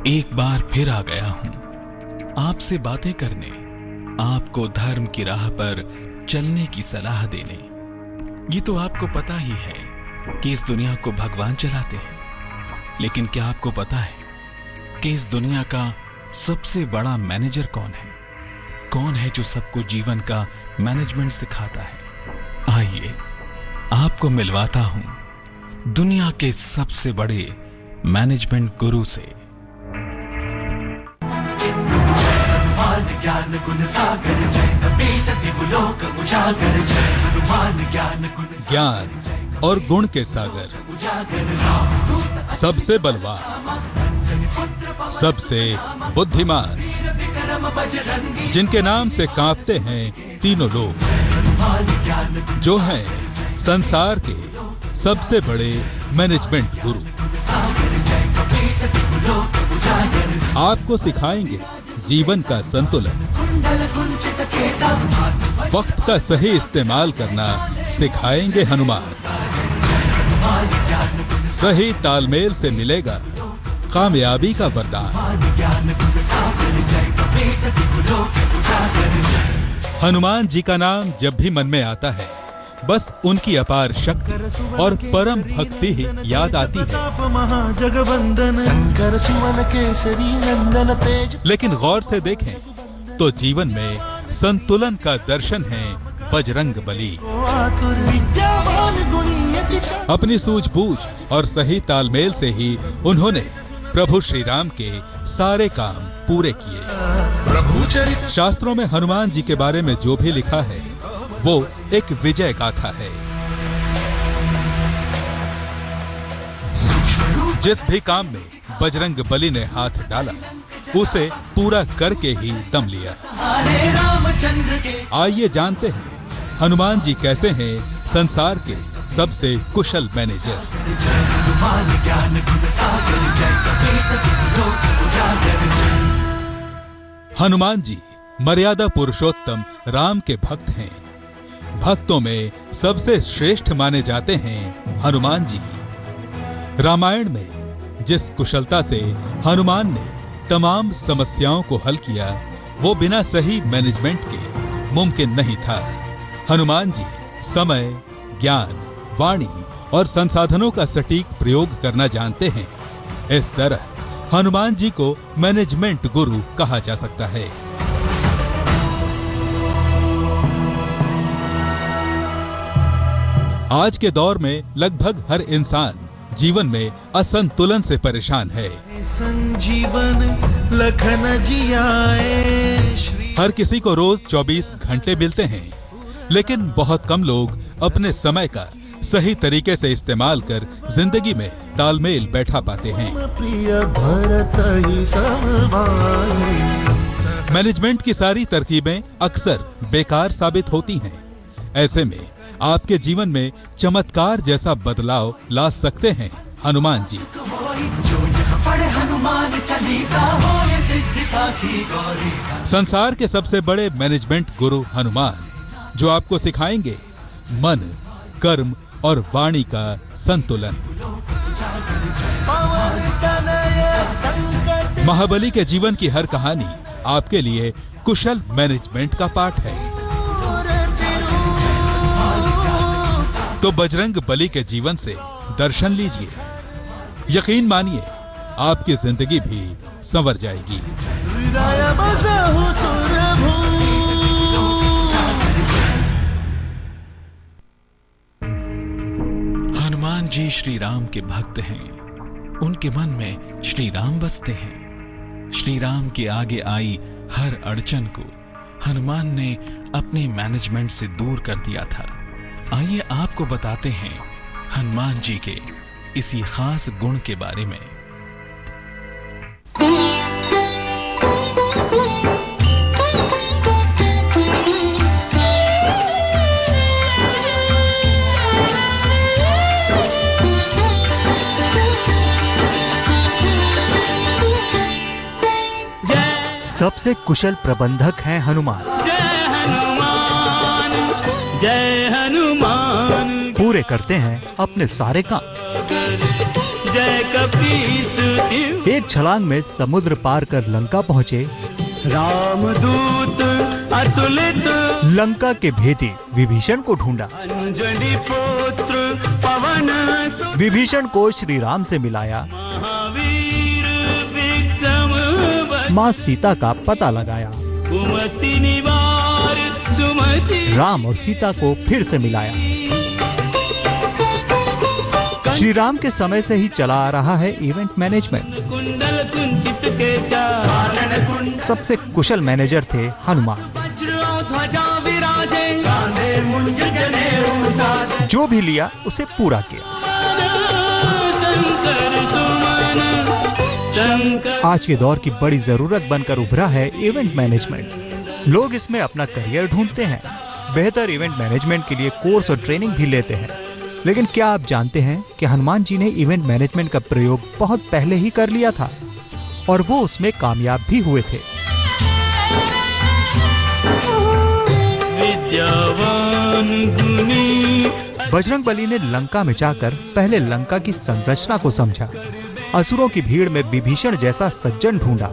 एक बार फिर आ गया हूं आपसे बातें करने, आपको धर्म की राह पर चलने की सलाह देने। ये तो आपको पता ही है कि इस दुनिया को भगवान चलाते हैं, लेकिन क्या आपको पता है कि इस दुनिया का सबसे बड़ा मैनेजर कौन है? कौन है जो सबको जीवन का मैनेजमेंट सिखाता है? आइए आपको मिलवाता हूं दुनिया के सबसे बड़े मैनेजमेंट गुरु से। ज्ञान गुण सागर जय कपीस दिवलोक उजागर जय हनुमान ज्ञान गुण ज्ञान और गुण के सागर, सबसे बलवान, सबसे बुद्धिमान, जिनके नाम से कांपते हैं तीनों लोग, जो हैं संसार के सबसे बड़े मैनेजमेंट गुरु, आपको सिखाएंगे जीवन का संतुलन, वक्त का सही इस्तेमाल करना सिखाएंगे हनुमान। सही तालमेल से मिलेगा कामयाबी का वरदान। हनुमान जी का नाम जब भी मन में आता है, बस उनकी अपार शक्ति और परम भक्ति ही याद आती है। लेकिन गौर से देखें तो जीवन में संतुलन का दर्शन है बजरंग बली। अपनी सूझबूझ और सही तालमेल से ही उन्होंने प्रभु श्री राम के सारे काम पूरे किए। शास्त्रों में हनुमान जी के बारे में जो भी लिखा है वो एक विजय गाथा है। जिस भी काम में बजरंग बली ने हाथ डाला, उसे पूरा करके ही दम लिया। आइए जानते हैं हनुमान जी कैसे हैं संसार के सबसे कुशल मैनेजर। हनुमान जी मर्यादा पुरुषोत्तम राम के भक्त हैं। भक्तों में सबसे श्रेष्ठ माने जाते हैं हनुमान जी। रामायण में जिस कुशलता से हनुमान ने तमाम समस्याओं को हल किया, वो बिना सही मैनेजमेंट के मुमकिन नहीं था। हनुमान जी समय, ज्ञान, वाणी और संसाधनों का सटीक प्रयोग करना जानते हैं। इस तरह हनुमान जी को मैनेजमेंट गुरु कहा जा सकता है। आज के दौर में लगभग हर इंसान जीवन में असंतुलन से परेशान है। संजीवन लखन जियाए। हर किसी को रोज 24 घंटे मिलते हैं, लेकिन बहुत कम लोग अपने समय का सही तरीके से इस्तेमाल कर जिंदगी में तालमेल बैठा पाते हैं। मैनेजमेंट की सारी तरकीबें अक्सर बेकार साबित होती हैं। ऐसे में आपके जीवन में चमत्कार जैसा बदलाव ला सकते हैं हनुमान जी। संसार के सबसे बड़े मैनेजमेंट गुरु हनुमान, जो आपको सिखाएंगे मन, कर्म और वाणी का संतुलन। महाबली के जीवन की हर कहानी आपके लिए कुशल मैनेजमेंट का पाठ है। तो बजरंग बली के जीवन से दर्शन लीजिए। यकीन मानिए आपकी जिंदगी भी संवर जाएगी। हनुमान जी श्री राम के भक्त हैं। उनके मन में श्री राम बसते हैं। श्री राम के आगे आई हर अड़चन को हनुमान ने अपने मैनेजमेंट से दूर कर दिया था। आइए आपको बताते हैं हनुमान जी के इसी खास गुण के बारे में। सबसे कुशल प्रबंधक हैं हनुमान। जय हनुमान। पूरे करते हैं अपने सारे काम। जय कपीस दिव्य एक छलांग में समुद्र पार कर लंका पहुंचे रामदूत अतुलित लंका के भेदी विभीषण को ढूंढा। अंजलि पुत्र पवन सुत विभीषण को श्री राम से मिलाया, महावीर विक्रम माँ सीता का पता लगाया। कुमति निवार सुमति राम और सीता को फिर से मिलाया। श्री राम के समय से ही चला आ रहा है इवेंट मैनेजमेंट। कुंडल कुंचित केसा कानन कुंड सबसे कुशल मैनेजर थे हनुमान। वज्र और ध्वजा विराजे कांधे मुंज जनेऊ साधे जो भी लिया उसे पूरा किया। शंकर सुमन शंकर आज के दौर की बड़ी जरूरत बनकर उभरा है इवेंट मैनेजमेंट। लोग इसमें अपना करियर ढूंढते हैं, बेहतर इवेंट मैनेजमेंट के लिए कोर्स और ट्रेनिंग भी लेते हैं। लेकिन क्या आप जानते हैं कि हनुमान जी ने इवेंट मैनेजमेंट का प्रयोग बहुत पहले ही कर लिया था और वो उसमें कामयाब भी हुए थे। विद्यावान गुणी बजरंगबली ने लंका में जाकर पहले लंका की संरचना को समझा। असुरों की भीड़ में विभीषण जैसा सज्जन ढूंढा,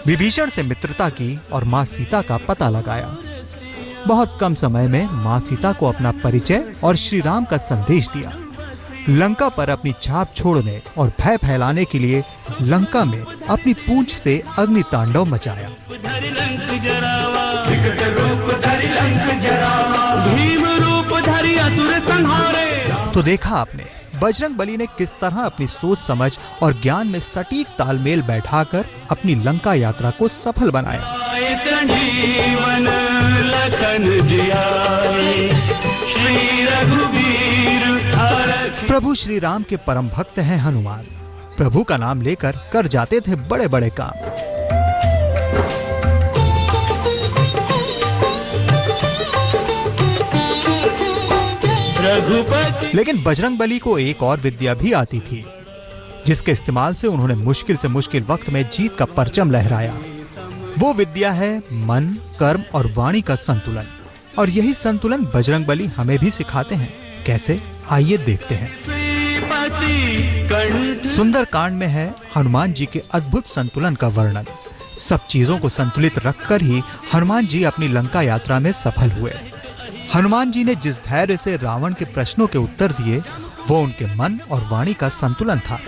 विभीषण से मित्रता की और माँ सीता का पता लगाया। बहुत कम समय में माँ सीता को अपना परिचय और श्री राम का संदेश दिया। लंका पर अपनी छाप छोड़ने और भय फैलाने के लिए लंका में अपनी पूंछ से अग्नि तांडव मचाया। धरि लंक जरावा विकट रूप धरि लंक जरावा भीम रूप धरि असुर संहारे। तो देखा आपने बजरंगबली ने किस तरह अपनी सोच समझ और ज्ञान में सटीक तालमेल बैठाकर अपनी लंका यात्रा को सफल बनाया। संजीवन लखन जियाए श्री रघुवीर हरख प्रभु श्री राम के परम भक्त हैं हनुमान। प्रभु का नाम लेकर कर जाते थे बड़े बड़े काम। रघुपति लेकिन बजरंगबली को एक और विद्या भी आती थी, जिसके इस्तेमाल से उन्होंने मुश्किल से मुश्किल वक्त में जीत का परचम लहराया। वो विद्या है मन, कर्म और वाणी का संतुलन। और यही संतुलन बजरंगबली हमें भी सिखाते हैं। कैसे, आइए देखते हैं। श्रीपति कंठ सुंदर कांड में है हनुमान जी के अद्भुत संतुलन का वर्णन। सब चीजों को संतुलित रखकर ही हनुमान जी अपनी लंका यात्रा में सफल हुए। हनुमान जी ने जिस धैर्य से रावण के प्रश्नों के उत्तर दिए, वो उनके मन और वाणी का संतुलन था।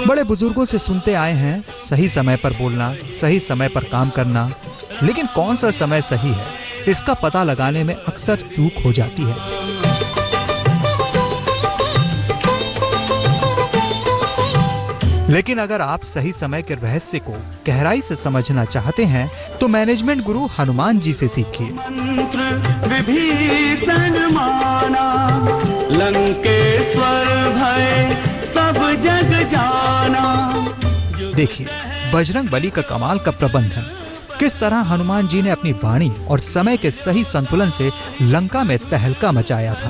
बड़े बुजुर्गों से सुनते आए हैं सही समय पर बोलना, सही समय पर काम करना। लेकिन कौन सा समय सही है, इसका पता लगाने में अक्सर चूक हो जाती है। लेकिन अगर आप सही समय के रहस्य को गहराई से समझना चाहते हैं तो मैनेजमेंट गुरु हनुमान जी से सीखिए। मंत्र विभीषण माना लंकेश्वर भय सब जग जाना। देखिए बजरंगबली का कमाल का प्रबंधन। किस तरह हनुमान जी ने अपनी वाणी और समय के सही संतुलन से लंका में तहलका मचाया था।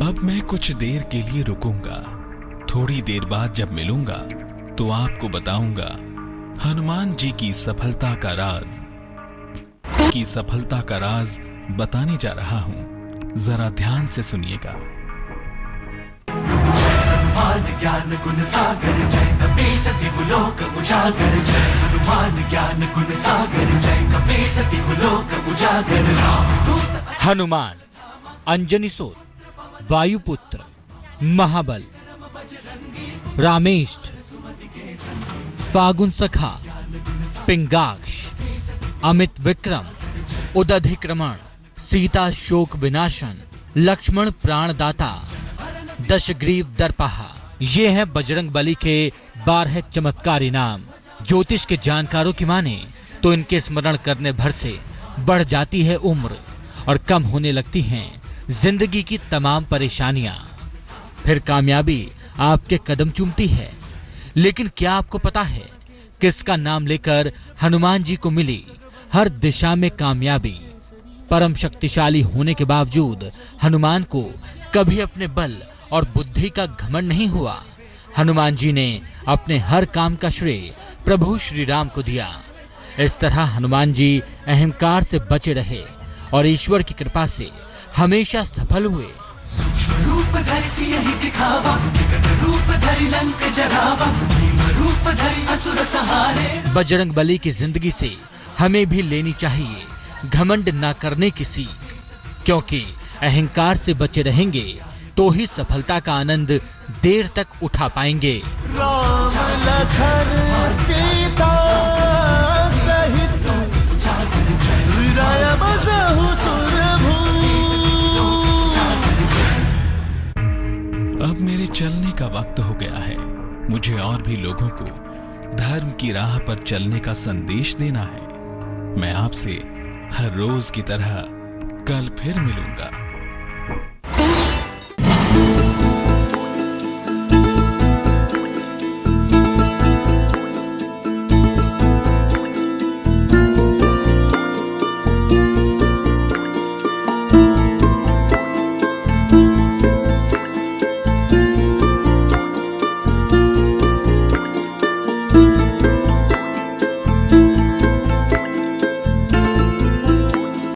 अब मैं कुछ देर के लिए रुकूंगा। थोड़ी देर बाद जब मिलूंगा तो आपको बताऊंगा हनुमान जी की सफलता का राज बताने जा रहा हूं। जरा ध्यान से सुनिएगा। हनुमान ज्ञान गुण सागर जय कपीस तिहु लोक उजागर। जय हनुमान ज्ञान गुण सागर जय कपीस तिहु लोक उजागर। रामदूत हनुमान अंजनी सोत, वायुपुत्र, महाबल, रामेष्ठ, फागुन सखा, पिंगाक्ष, अमित विक्रम, उदधिक्रमण, सीता शोक विनाशन, लक्ष्मण प्राणदाता, दशग्रीव दर्पहा। ये है बजरंगबली के 12 चमत्कारी नाम। ज्योतिष के जानकारों की माने तो इनके स्मरण करने भर से बढ़ जाती है उम्र और कम होने लगती हैं जिंदगी की तमाम परेशानियां। फिर कामयाबी आपके कदम चूमती है। लेकिन क्या आपको पता है किसका नाम लेकर हनुमान जी को मिली हर दिशा में कामयाबी? परम शक्तिशाली होने के बावजूद हनुमान को कभी अपने बल और बुद्धि का घमंड नहीं हुआ। हनुमान जी ने अपने हर काम का श्रेय प्रभु श्री राम को दिया। इस तरह हनुमान जी अहंकार से बचे रहे और ईश्वर की कृपा से हमेशा सफल हुए। सूक्ष्म रूप धरि सियहि दिखावा, विकट रूप धरि लंक जरावा, भीम रूप धरि असुर सहारे। बजरंग बली की जिंदगी से हमें भी लेनी चाहिए घमंड न करने की सीख, क्योंकि अहंकार से बचे रहेंगे तो ही सफलता का आनंद देर तक उठा पाएंगे। राम लखन सीता सहित हृदय बसहु सुरभूप। अब मेरे चलने का वक्त हो गया है। मुझे और भी लोगों को धर्म की राह पर चलने का संदेश देना है। मैं आपसे हर रोज की तरह कल फिर मिलूंगा।